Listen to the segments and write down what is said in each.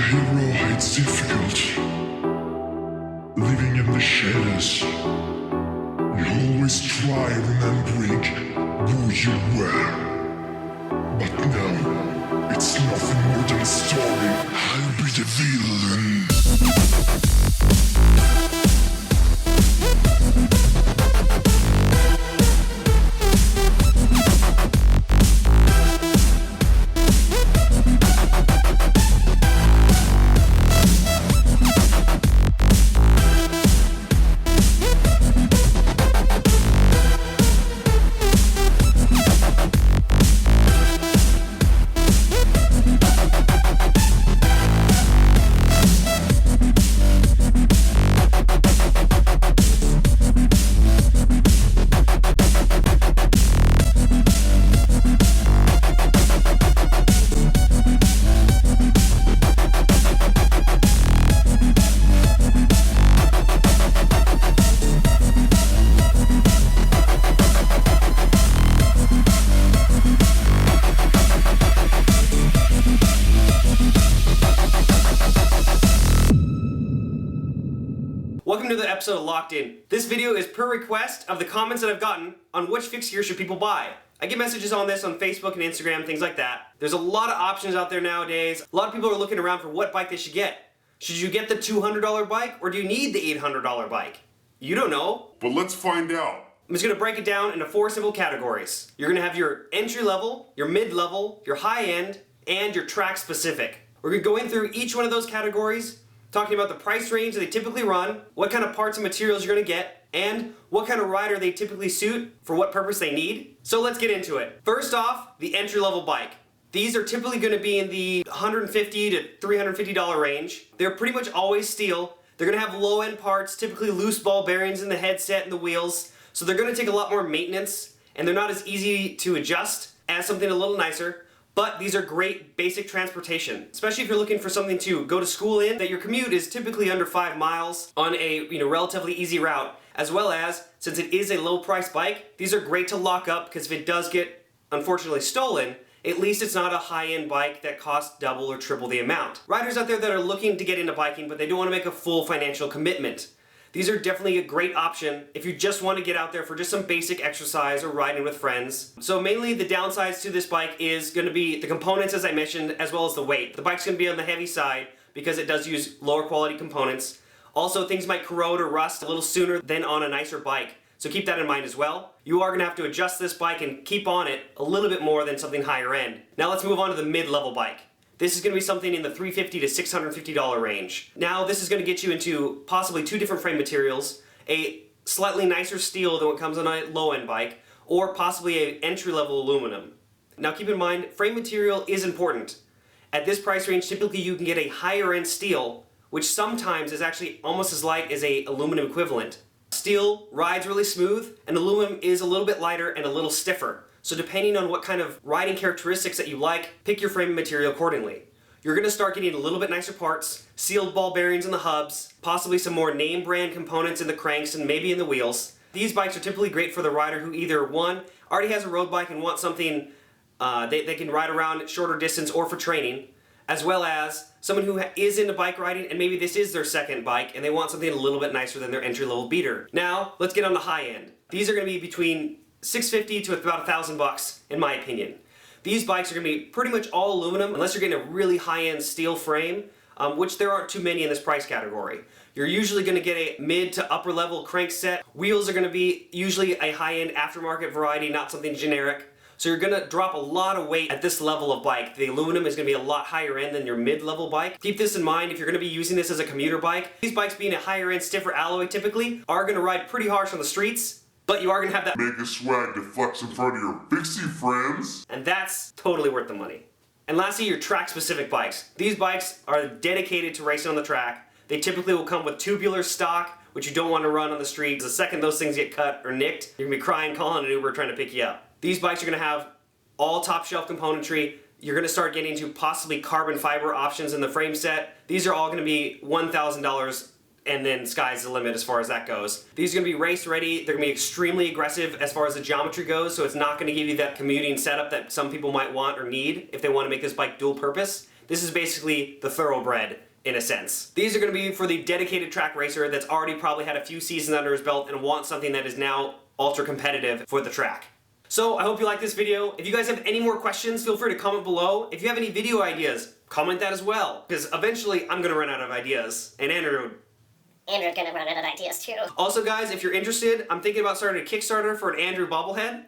hero, it's difficult. Living in the shadows. You always try remembering who you were. But now, it's nothing more than a story. I'll be the villain. Welcome to the episode of Locked In. This video is per request of the comments that I've gotten on which fixed gear should people buy. I get messages on this on Facebook and Instagram, things like that. There's a lot of options out there nowadays. A lot of people are looking around for what bike they should get. Should you get the $200 bike or do you need the $800 bike? You don't know. But let's find out. I'm just going to break it down into 4 simple categories. You're going to have your entry level, your mid level, your high end, and your track specific. We're going to go in through each one of those categories, talking about the price range that they typically run, what kind of parts and materials you're going to get, and what kind of rider they typically suit for what purpose they need. So let's get into it. First off, the entry-level bike. These are typically going to be in the $150 to $350 range. They're pretty much always steel. They're going to have low-end parts, typically loose ball bearings in the headset and the wheels. So they're going to take a lot more maintenance, and they're not as easy to adjust as something a little nicer. But these are great basic transportation, especially if you're looking for something to go to school in, that your commute is typically under 5 miles on a relatively easy route, as well as, since it is a low price bike, these are great to lock up because if it does get, unfortunately, stolen, at least it's not a high-end bike that costs double or triple the amount. Riders out there that are looking to get into biking, but they don't want to make a full financial commitment. These are definitely a great option if you just want to get out there for just some basic exercise or riding with friends. So mainly the downsides to this bike is going to be the components, as I mentioned, as well as the weight. The bike's going to be on the heavy side because it does use lower quality components. Also, things might corrode or rust a little sooner than on a nicer bike. So keep that in mind as well. You are going to have to adjust this bike and keep on it a little bit more than something higher end. Now let's move on to the mid-level bike. This is going to be something in the $350 to $650 range. Now this is going to get you into possibly 2 different frame materials, a slightly nicer steel than what comes on a low-end bike, or possibly an entry-level aluminum. Now keep in mind, frame material is important. At this price range, typically you can get a higher-end steel, which sometimes is actually almost as light as a aluminum equivalent. Steel rides really smooth, and aluminum is a little bit lighter and a little stiffer. So depending on what kind of riding characteristics that you like, pick your frame material accordingly. You're going to start getting a little bit nicer parts, sealed ball bearings in the hubs, possibly some more name brand components in the cranks and maybe in the wheels. These bikes are typically great for the rider who either, one, already has a road bike and wants something they can ride around shorter distance or for training, as well as someone who is into bike riding and maybe this is their second bike and they want something a little bit nicer than their entry-level beater. Now, let's get on the high end. These are going to be between $650 to about $1,000 in my opinion. These bikes are going to be pretty much all aluminum unless you're getting a really high-end steel frame, which there aren't too many in this price category. You're usually going to get a mid to upper level crank set. Wheels are going to be usually a high-end aftermarket variety, not something generic. So you're going to drop a lot of weight at this level of bike. The aluminum is going to be a lot higher end than your mid-level bike. Keep this in mind if you're going to be using this as a commuter bike. These bikes being a higher end, stiffer alloy typically are going to ride pretty harsh on the streets. But you are going to have that mega swag to flex in front of your pixie friends. And that's totally worth the money. And lastly, your track-specific bikes. These bikes are dedicated to racing on the track. They typically will come with tubular stock, which you don't want to run on the street. The second those things get cut or nicked, you're going to be crying, calling an Uber, trying to pick you up. These bikes are going to have all top-shelf componentry. You're going to start getting to possibly carbon fiber options in the frame set. These are all going to be $1,000 and then sky's the limit as far as that goes. These are going to be race ready. They're going to be extremely aggressive as far as the geometry goes, so it's not going to give you that commuting setup that some people might want or need if they want to make this bike dual purpose. This is basically the thoroughbred in a sense. These are going to be for the dedicated track racer that's already probably had a few seasons under his belt and wants something that is now ultra competitive for the track. So I hope you like this video. If you guys have any more questions, feel free to comment below. If you have any video ideas, comment that as well, because eventually I'm gonna run out of ideas, and Andrew's gonna run out of ideas too. Also guys, if you're interested, I'm thinking about starting a Kickstarter for an Andrew bobblehead.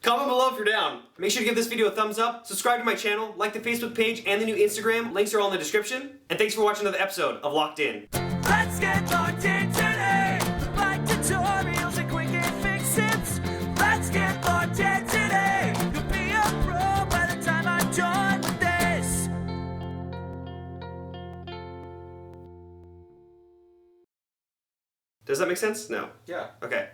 Comment below if you're down. Make sure to give this video a thumbs up, subscribe to my channel, like the Facebook page and the new Instagram. Links are all in the description. And thanks for watching another episode of Locked In. Let's get locked in today. Like tutorials and quick and fix tips. Let's get locked in today. You'll be a pro by the time I'm done with this. Does that make sense? No. Yeah. Okay.